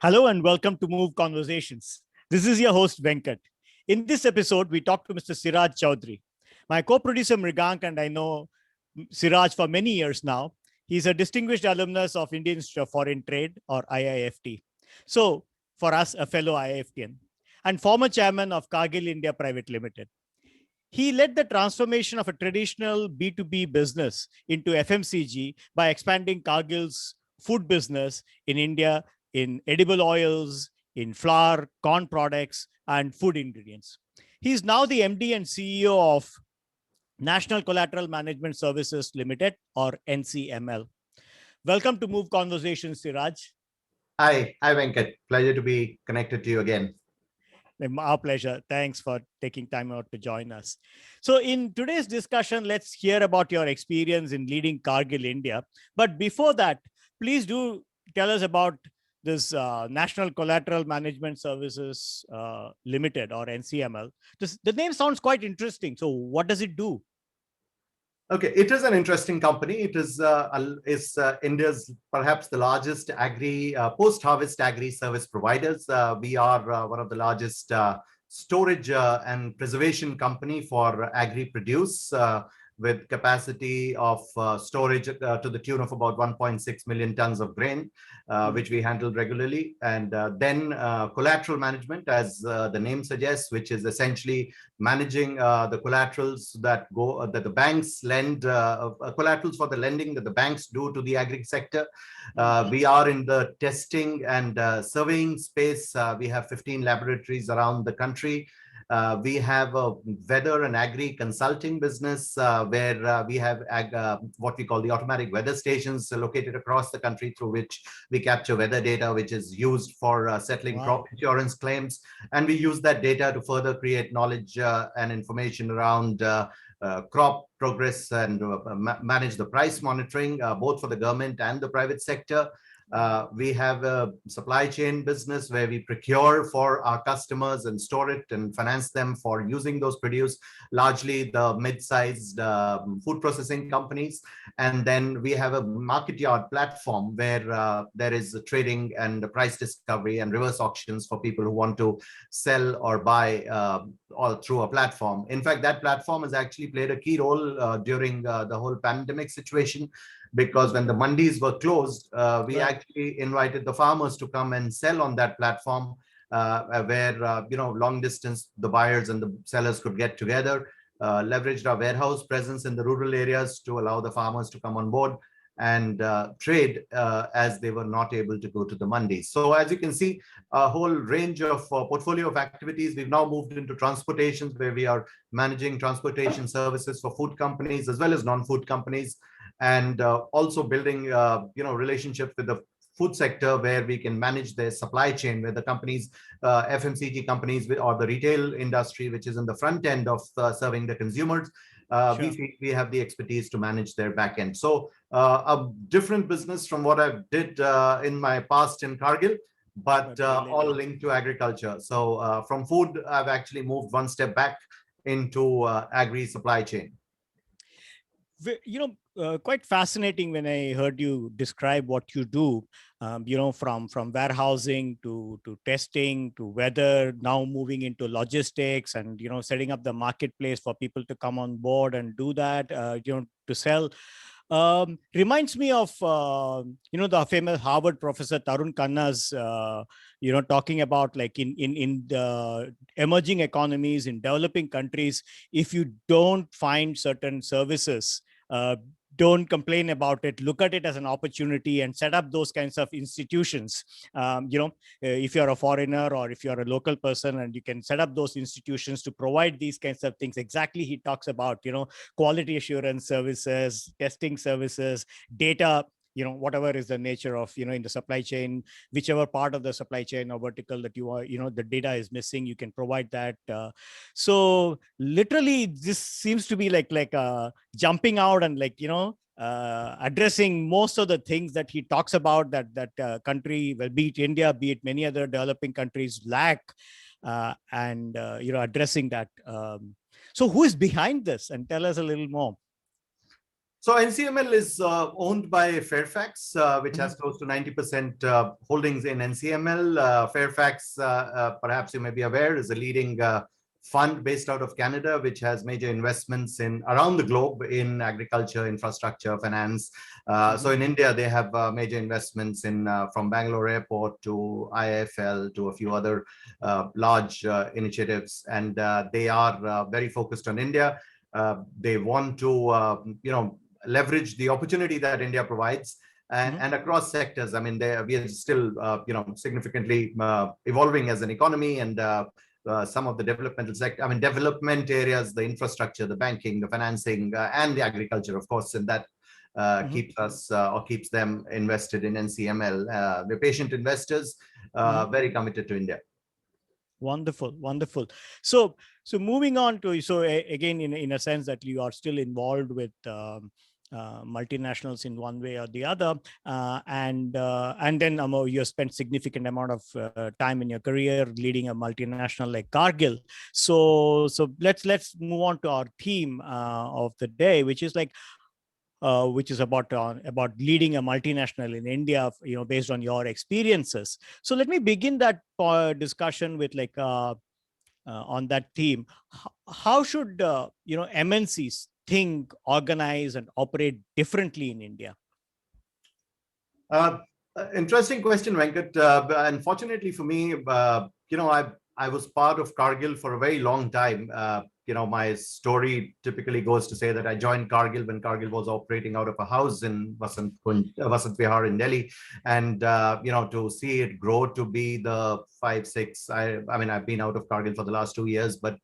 Hello and welcome to MoVeConversations. This is your host Venkat. In this episode, we talk to Mr. Siraj Chaudhry. My co-producer Mrigank and I know Siraj for many years now. He's a distinguished alumnus of Indian Institute of Foreign Trade or IIFT. So for us, a fellow IIFTian and former chairman of CARGILL India Pvt Ltd. He led the transformation of a traditional B2B business into FMCG by expanding Cargill's food business in India in edible oils, in flour, corn products, and food ingredients. He is now the MD and CEO of National Collateral Management Services Limited, or NCML. Welcome to MoVeConversations, Siraj. Hi, Venkat. Pleasure to be connected to you again. Our pleasure. Thanks for taking time out to join us. So in today's discussion, let's hear about your experience in leading Cargill India. But before that, please do tell us about this National Collateral Management Services Limited, or NCML. The name sounds quite interesting. So what does it do? Okay, it is an interesting company. It is India's perhaps the largest post-harvest agri service providers. We are one of the largest storage and preservation company for agri produce, with capacity of storage to the tune of about 1.6 million tons of grain, which we handle regularly. And then collateral management, as the name suggests, which is essentially managing the collaterals that the banks lend, collaterals for the lending that the banks do to the agri sector. We are in the testing and surveying space. We have 15 laboratories around the country. We have a weather and agri consulting business where we have what we call the automatic weather stations located across the country, through which we capture weather data, which is used for settling crop insurance claims. And we use that data to further create knowledge and information around crop progress and manage the price monitoring, both for the government and the private sector. We have a supply chain business where we procure for our customers and store it and finance them for using those produce, largely the mid-sized food processing companies. And then we have a market yard platform where there is trading and price discovery and reverse auctions for people who want to sell or buy all through a platform. In fact, that platform has actually played a key role during the whole pandemic situation, because when the mandis were closed, we actually invited the farmers to come and sell on that platform, where long distance the buyers and the sellers could get together, leveraged our warehouse presence in the rural areas to allow the farmers to come on board and trade as they were not able to go to the mandis. So as you can see, a whole range of portfolio of activities. We've now moved into transportations, where we are managing transportation services for food companies as well as non-food companies, and also building relationships with the food sector, where we can manage their supply chain, where the companies, FMCG companies or the retail industry, which is in the front end of serving the consumers, we have the expertise to manage their back end. So a different business from what I did in my past in Cargill, but all linked to agriculture. So from food, I've actually moved one step back into agri supply chain. Quite fascinating when I heard you describe what you do, from warehousing to testing to weather, now moving into logistics and, setting up the marketplace for people to come on board and do that, to sell. Reminds me of, the famous Harvard professor Tarun Khanna's, talking about like in the emerging economies, in developing countries, if you don't find certain services, don't complain about it, look at it as an opportunity and set up those kinds of institutions. If you're a foreigner or if you're a local person, and you can set up those institutions to provide these kinds of things. Exactly. He talks about, quality assurance services, testing services, data, whatever is the nature of, in the supply chain, whichever part of the supply chain or vertical that you are, the data is missing, you can provide that. So literally this seems to be like jumping out and addressing most of the things that he talks about that country, well, be it India, be it many other developing countries lack, and addressing that. So who is behind this? And tell us a little more. So NCML is owned by Fairfax, which has close to 90% holdings in NCML. Fairfax, perhaps you may be aware, is a leading fund based out of Canada, which has major investments in around the globe in agriculture, infrastructure, finance. So in India, they have major investments in from Bangalore Airport to IIFL to a few other large initiatives, and they are very focused on India. They want to, leverage the opportunity that India provides, and across sectors. I mean, we are still, significantly evolving as an economy, and some of the developmental sector, I mean, development areas, the infrastructure, the banking, the financing, and the agriculture, of course, and that keeps us or keeps them invested in NCML. We're patient investors, very committed to India. Wonderful, wonderful. So moving on to, again, in a sense that you are still involved with multinationals in one way or the other, and then you have spent significant amount of time in your career leading a multinational like CARGILL. So let's move on to our theme of the day, which is like which is about leading a multinational in India, based on your experiences. So let me begin that discussion with like on that theme. How should MNCs think, organize, and operate differently in India? Interesting question, Venkat. Unfortunately for me, I was part of CARGILL for a very long time. My story typically goes to say that I joined CARGILL when CARGILL was operating out of a house in Vasant Vihar in Delhi, and to see it grow to be the 5, 6. I mean, I've been out of CARGILL for the last 2 years, but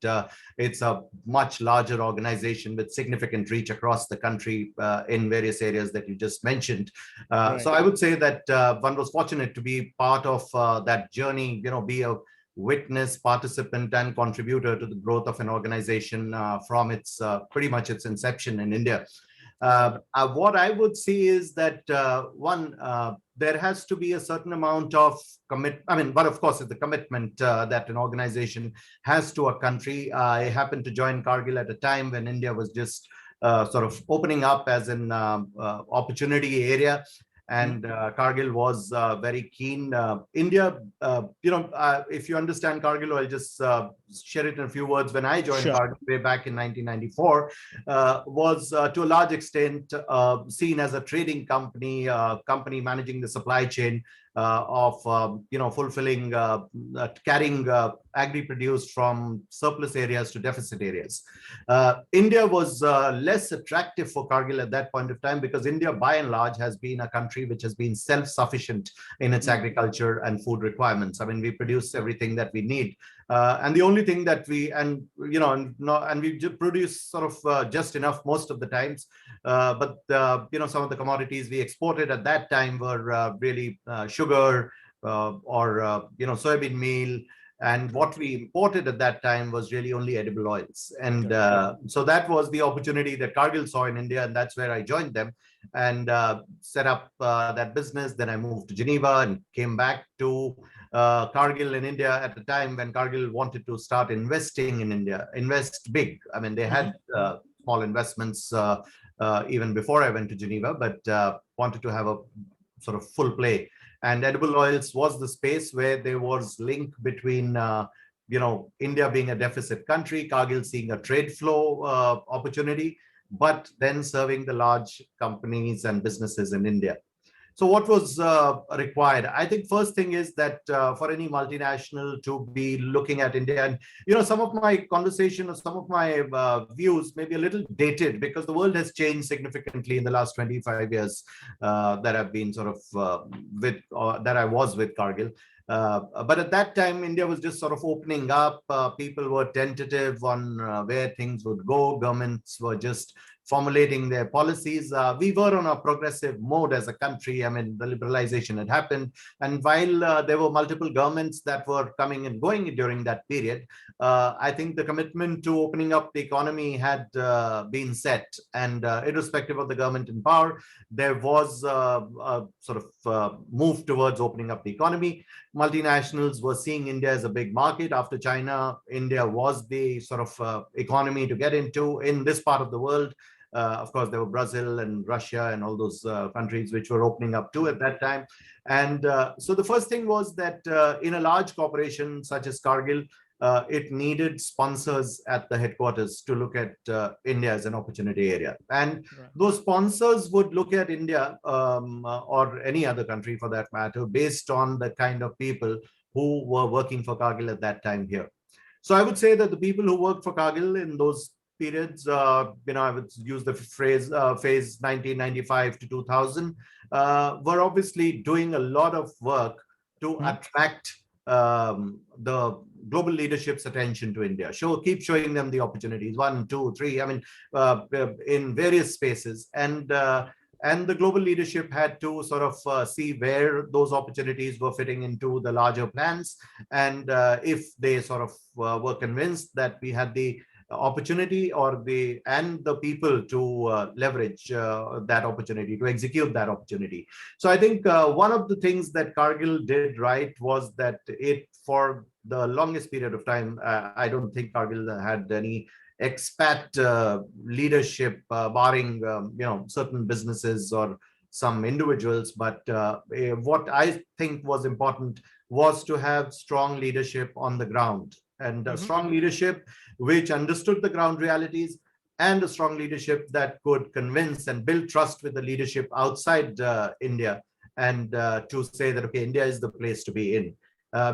it's a much larger organization with significant reach across the country in various areas that you just mentioned. Right. So I would say that one was fortunate to be part of that journey. Be a witness, participant, and contributor to the growth of an organization from its pretty much its inception in India. What I would see is that there has to be a certain amount of but of course, it's the commitment that an organization has to a country. I happened to join CARGILL at a time when India was just sort of opening up as an opportunity area. And CARGILL was very keen. India, if you understand CARGILL, I'll just share it in a few words. When I joined CARGILL way back in 1994, was to a large extent seen as a trading company, managing the supply chain of fulfilling, carrying agri-produce from surplus areas to deficit areas. India was less attractive for CARGILL at that point of time, because India, by and large, has been a country which has been self-sufficient in its agriculture and food requirements. I mean, we produce everything that we need. And the only thing that we produce sort of just enough most of the times. But some of the commodities we exported at that time were really sugar or soybean meal. And what we imported at that time was really only edible oils. And so that was the opportunity that CARGILL saw in India, and that's where I joined them and set up that business. Then I moved to Geneva and came back to CARGILL in India at the time when CARGILL wanted to start investing in India, invest big. I mean, they had small investments even before I went to Geneva, but wanted to have a sort of full play. And edible oils was the space where there was link between, India being a deficit country, CARGILL seeing a trade flow opportunity, but then serving the large companies and businesses in India. So what was required? I think first thing is that for any multinational to be looking at India, and some of my conversation or some of my views may be a little dated, because the world has changed significantly in the last 25 years that I've been sort of that I was with CARGILL. But at that time, India was just sort of opening up. People were tentative on where things would go. Governments were just formulating their policies. We were on a progressive mode as a country. I mean, the liberalization had happened. And while there were multiple governments that were coming and going during that period, I think the commitment to opening up the economy had been set. And irrespective of the government in power, there was a sort of move towards opening up the economy. Multinationals were seeing India as a big market. After China, India was the sort of economy to get into in this part of the world. Of course, there were Brazil and Russia and all those countries which were opening up too at that time. And so the first thing was that in a large corporation such as Cargill, it needed sponsors at the headquarters to look at India as an opportunity area. And those sponsors would look at India or any other country for that matter, based on the kind of people who were working for Cargill at that time here. So I would say that the people who worked for Cargill in those periods, I would use the phrase phase 1995 to 2000, were obviously doing a lot of work to attract the global leadership's attention to India. Keep showing them the opportunities, 1, 2, 3. I mean, in various spaces, and the global leadership had to sort of see where those opportunities were fitting into the larger plans, and if they sort of were convinced that we had the opportunity or the people to leverage that opportunity, to execute that opportunity. So I think one of the things that Cargill did right was that it, for the longest period of time, I don't think Cargill had any expat leadership, barring certain businesses or some individuals. But what I think was important was to have strong leadership on the ground, and strong leadership which understood the ground realities, and a strong leadership that could convince and build trust with the leadership outside India, and to say that, okay, India is the place to be in.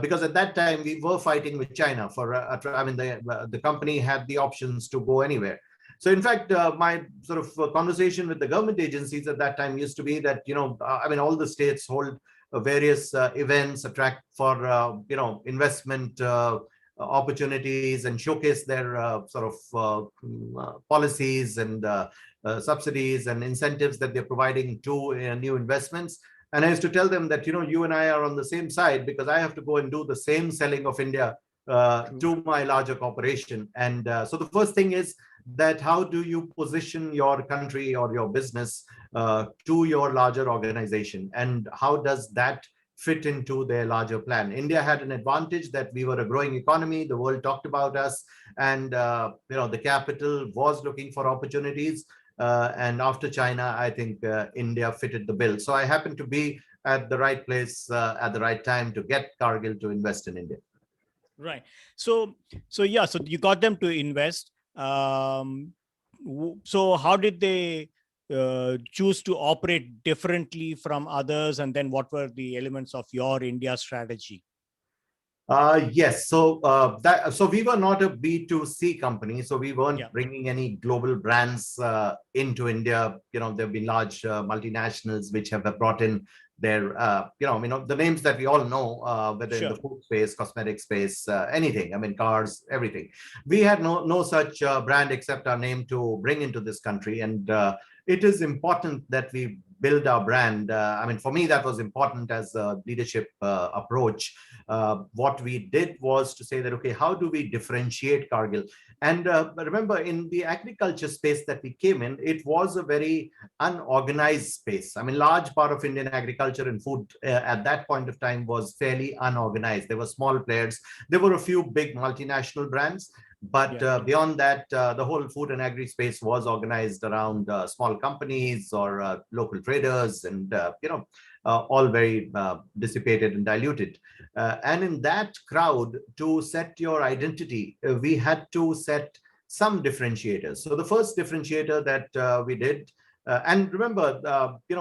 Because at that time we were fighting with China for, the company had the options to go anywhere. So in fact, my sort of conversation with the government agencies at that time used to be that, all the states hold various events, attract for, investment opportunities, and showcase their policies and subsidies and incentives that they're providing to new investments. And I used to tell them that, you and I are on the same side, because I have to go and do the same selling of India to my larger corporation. And so the first thing is that how do you position your country or your business to your larger organization, and how does that fit into their larger plan? India had an advantage that we were a growing economy. The world talked about us, and the capital was looking for opportunities. And after China, I think India fitted the bill. So I happened to be at the right place at the right time to get Cargill to invest in India. Right. So you got them to invest. So how did they choose to operate differently from others? And then what were the elements of your India strategy? Yes. So so we were not a B2C company. So we weren't bringing any global brands into India. There've been large multinationals which have brought in their, the names that we all know, whether in the food space, cosmetic space, anything. I mean, cars, everything. We had no such brand except our name to bring into this country. And it is important that we build our brand. For me, that was important as a leadership approach. What we did was to say that, okay, how do we differentiate Cargill? And remember, in the agriculture space that we came in, it was a very unorganized space. Large part of Indian agriculture and food at that point of time was fairly unorganized. There were small players. There were a few big multinational brands. But beyond that, the whole food and agri space was organized around small companies or local traders, and all very dissipated and diluted. And in that crowd, to set your identity, we had to set some differentiators. So the first differentiator that we did, and remember,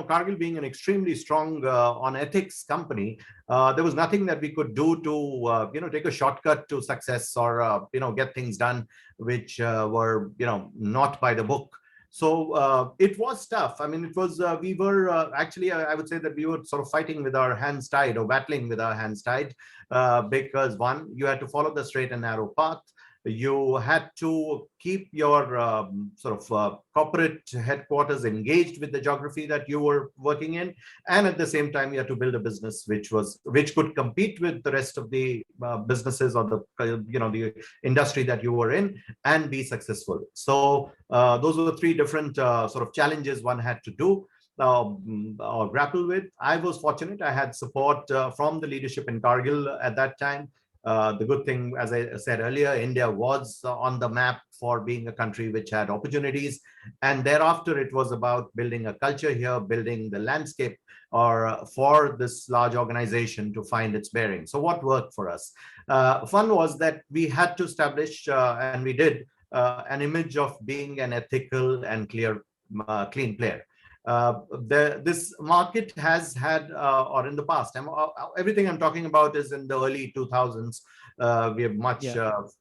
Cargill being an extremely strong on ethics company, there was nothing that we could do to, take a shortcut to success, or, get things done which were, not by the book. So it was tough. It was, we were actually, I would say that we were sort of fighting with our hands tied, or battling with our hands tied, because one, you had to follow the straight and narrow path. You had to keep your corporate headquarters engaged with the geography that you were working in, and at the same time you had to build a business which could compete with the rest of the businesses, or the industry that you were in, and be successful. So those were the three different sort of challenges one had to do or grapple with. I was fortunate; I had support from the leadership in Cargill at that time. The good thing, as I said earlier, India was on the map for being a country which had opportunities. And thereafter, it was about building a culture here, building the landscape or for this large organization to find its bearing. So what worked for us? Fun was that we had to establish, and we did, an image of being an ethical and clean player. This market has had, or in the past, everything I'm talking about is in the early 2000s. We are much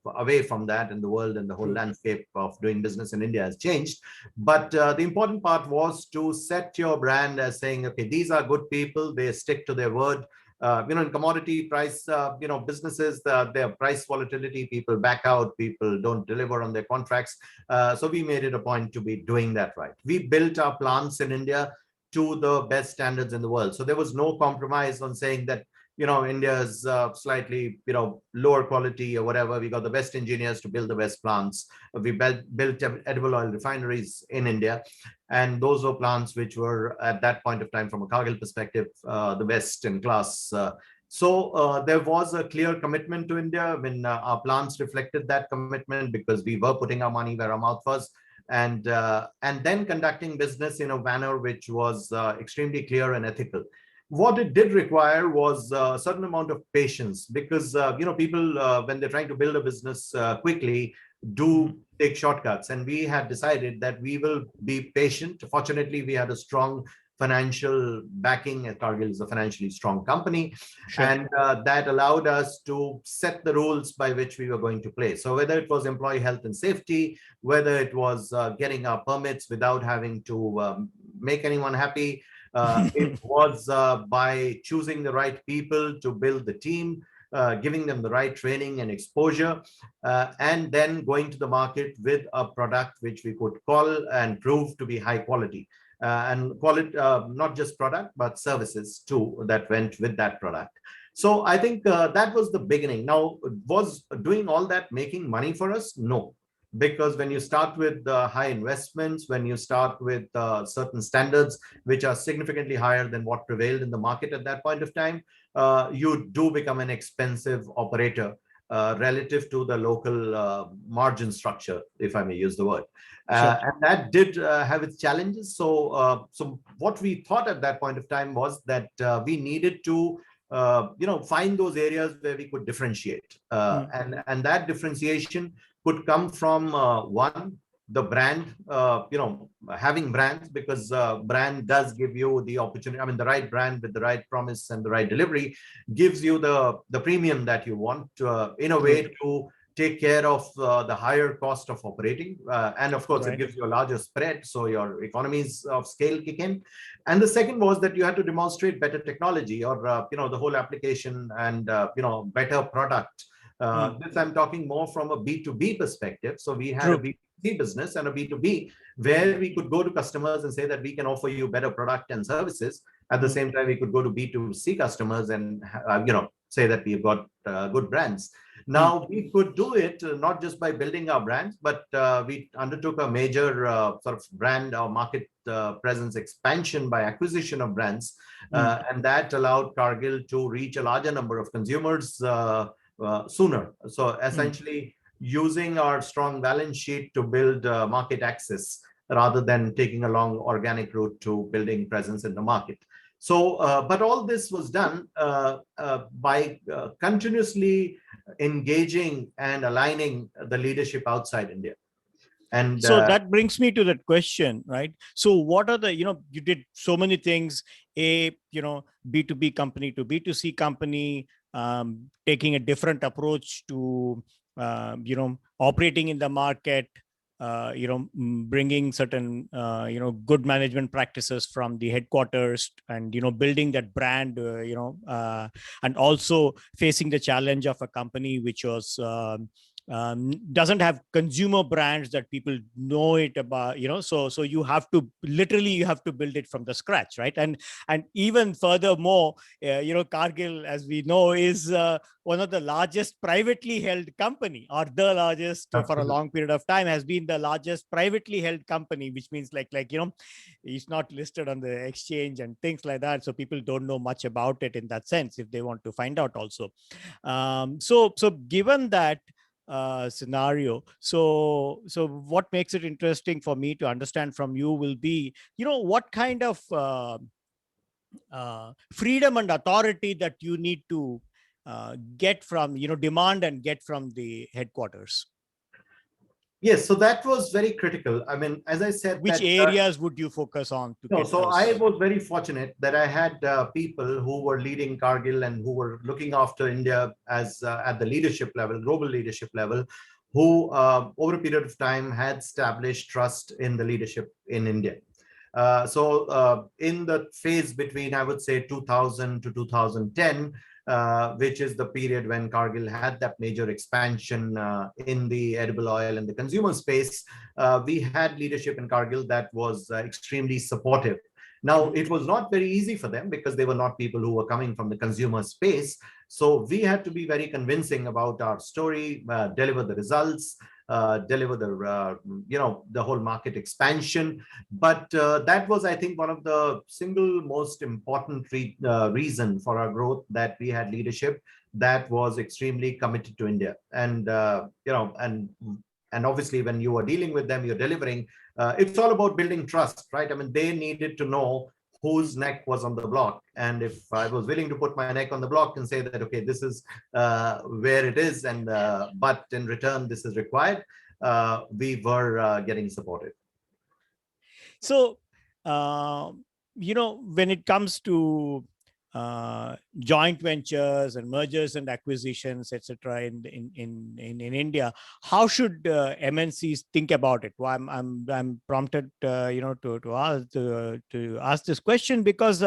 away from that in the world, and the whole landscape of doing business in India has changed. But the important part was to set your brand as saying, okay, these are good people, they stick to their word. In commodity price, businesses, their price volatility, people back out, people don't deliver on their contracts. So we made it a point to be doing that right. We built our plants in India to the best standards in the world. So there was no compromise on saying that, India is slightly, lower quality or whatever. We got the best engineers to build the best plants. We built edible oil refineries in India. And those were plants which were at that point of time, from a CARGILL perspective, the best in class. So there was a clear commitment to India when our plants reflected that commitment, because we were putting our money where our mouth was, and then conducting business in a manner which was extremely clear and ethical. What it did require was a certain amount of patience, because people, when they're trying to build a business quickly, do take shortcuts, and we had decided that we will be patient. Fortunately, we had a strong financial backing, and CARGILL is a financially strong company. Sure. And that allowed us to set the rules by which we were going to play. So whether it was employee health and safety, whether it was getting our permits without having to make anyone happy, it was by choosing the right people to build the team, giving them the right training and exposure, and then going to the market with a product which we could call and prove to be high quality. And call it not just product, but services too that went with that product. So I think that was the beginning. Now, was doing all that making money for us? No. Because when you start with high investments, when you start with certain standards which are significantly higher than what prevailed in the market at that point of time, you do become an expensive operator relative to the local margin structure, if I may use the word. Sure. And that did have its challenges. So what we thought at that point of time was that we needed to find those areas where we could differentiate. And that differentiation could come from one, the brand, having brands, because brand does give you the opportunity. I mean, the right brand with the right promise and the right delivery gives you the premium that you want in a way to take care of the higher cost of operating. And of course, it gives you a larger spread, so your economies of scale kick in. And the second was that you had to demonstrate better technology, or the whole application, and better product. This I'm talking more from a B2B perspective. So we had a B2C business and a B2B, where we could go to customers and say that we can offer you better product and services. At the same time, we could go to B2C customers and say that we've got good brands. Now, we could do it not just by building our brands, but we undertook a major sort of brand or market presence expansion by acquisition of brands. And that allowed CARGILL to reach a larger number of consumers sooner. So essentially, using our strong balance sheet to build market access, rather than taking a long organic route to building presence in the market. So, but all this was done by continuously engaging and aligning the leadership outside India. And so that brings me to that question, right? So what are the, you did so many things, B2B company to B2C company, taking a different approach to, operating in the market, bringing certain, good management practices from the headquarters, and, building that brand, and also facing the challenge of a company which was, doesn't have consumer brands that people know it about, so you have to literally build it from the scratch, right? And even furthermore, Cargill, as we know, is one of the largest privately held company, or the largest for a long period of time, has been the largest privately held company, which means it's not listed on the exchange and things like that, so people don't know much about it in that sense if they want to find out also. So given that scenario, so what makes it interesting for me to understand from you will be, what kind of freedom and authority that you need to get from, demand and get from the headquarters. Yes, so that was very critical. I mean, as I said, which areas would you focus on to no, get so those? I was very fortunate that I had people who were leading Cargill and who were looking after India as at the leadership level, global leadership level, who over a period of time had established trust in the leadership in India. So in the phase between, I would say, 2000 to 2010, which is the period when Cargill had that major expansion in the edible oil and the consumer space, we had leadership in Cargill that was extremely supportive. Now, it was not very easy for them because they were not people who were coming from the consumer space. So we had to be very convincing about our story, deliver the results, deliver the whole market expansion. But that was, I think, one of the single most important reason for our growth, that we had leadership that was extremely committed to India. And and obviously when you are dealing with them, you're delivering. It's all about building trust, right? I mean, they needed to know whose neck was on the block. And if I was willing to put my neck on the block and say that, okay, this is where it is, and but in return, this is required, we were getting supported. So, when it comes to joint ventures and mergers and acquisitions, etc., in India, how should MNCs think about it? Well, I'm prompted, to ask this question because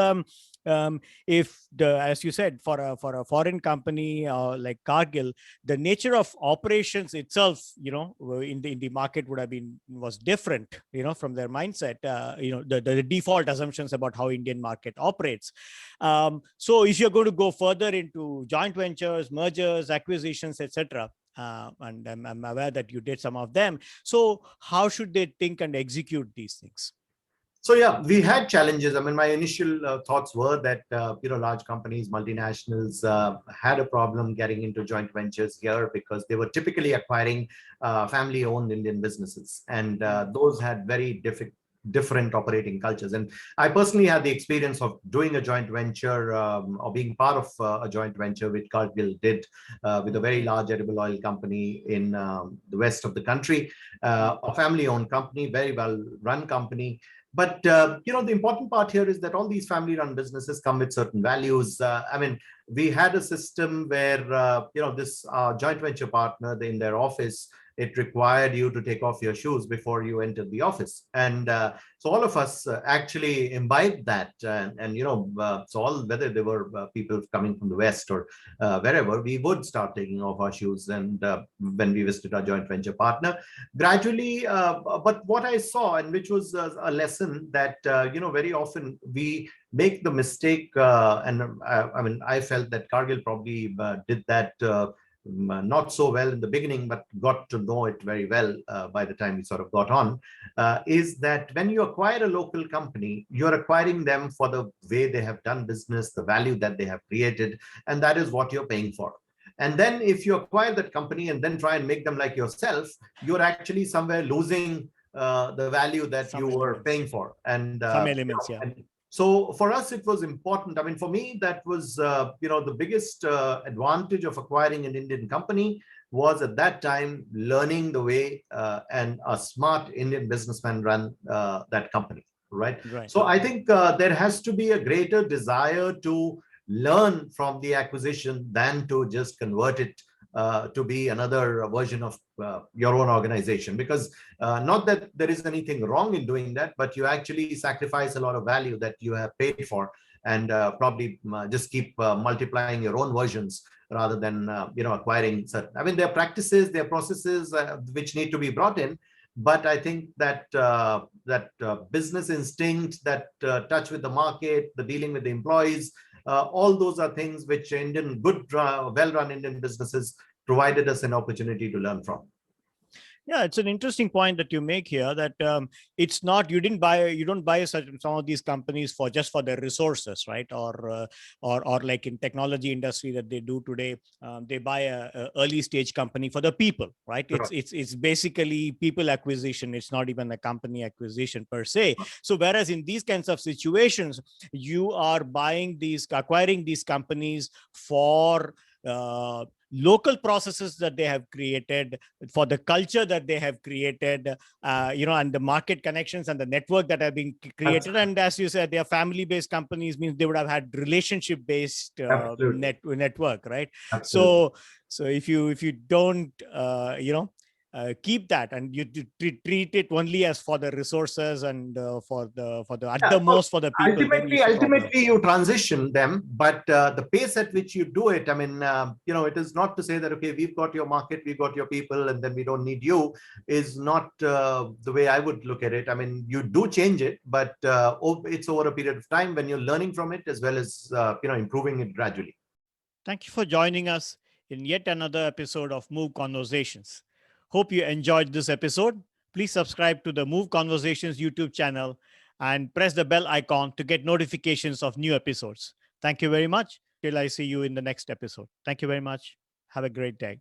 if as you said, for a foreign company like Cargill, the nature of operations itself, in the market was different, from their mindset, the default assumptions about how Indian market operates. So if you're going to go further into joint ventures, mergers, acquisitions, etc., and I'm aware that you did some of them, so how should they think and execute these things? So yeah, we had challenges. I mean, my initial thoughts were that large companies, multinationals, had a problem getting into joint ventures here because they were typically acquiring family-owned Indian businesses, and those had very different operating cultures. And I personally had the experience of doing a joint venture or being part of a joint venture which Cargill did with a very large edible oil company in the west of the country, a family-owned company, very well-run company. But, the important part here is that all these family-run businesses come with certain values. I mean, we had a system where, this joint venture partner in their office, it required you to take off your shoes before you entered the office. And so all of us actually imbibed that. So all, whether they were people coming from the West or wherever, we would start taking off our shoes. And when we visited our joint venture partner, gradually, but what I saw, and which was a lesson that, very often we make the mistake, I felt that Cargill probably did that not so well in the beginning, but got to know it very well by the time we sort of got on, is that when you acquire a local company, you're acquiring them for the way they have done business, the value that they have created, and that is what you're paying for. And then if you acquire that company and then try and make them like yourself, you're actually somewhere losing the value that you were paying for. And some elements, yeah. So for us, it was important. I mean, for me, that was, the biggest advantage of acquiring an Indian company was at that time learning the way and a smart Indian businessman run that company, right? So I think there has to be a greater desire to learn from the acquisition than to just convert it to be another version of your own organization, because not that there is anything wrong in doing that, but you actually sacrifice a lot of value that you have paid for, and probably just keep multiplying your own versions rather than acquiring certain. I mean, there are practices, there are processes which need to be brought in. But I think that business instinct, that touch with the market, the dealing with the employees, all those are things which well-run Indian businesses provided us an opportunity to learn from. Yeah, it's an interesting point that you make here, that it's not, you don't buy some of these companies for just for their resources, right? Or like in technology industry that they do today, they buy a early stage company for the people, right? It's basically people acquisition. It's not even a company acquisition per se. So whereas in these kinds of situations, you are acquiring these companies for local processes that they have created, for the culture that they have created, and the market connections and the network that have been created. Absolutely. And as you said, they are family-based companies, means they would have had relationship-based network, right? Absolutely. So if you don't, keep that, and you treat it only as for the resources and for the most for the people. Ultimately, you transition them, but the pace at which you do it, I mean, it is not to say that, okay, we've got your market, we've got your people, and then we don't need you, is not the way I would look at it. I mean, you do change it, but it's over a period of time when you're learning from it as well as, improving it gradually. Thank you for joining us in yet another episode of MoVeConversations. Hope you enjoyed this episode. Please subscribe to the MoVeConversations YouTube channel and press the bell icon to get notifications of new episodes. Thank you very much. Till I see you in the next episode. Thank you very much. Have a great day.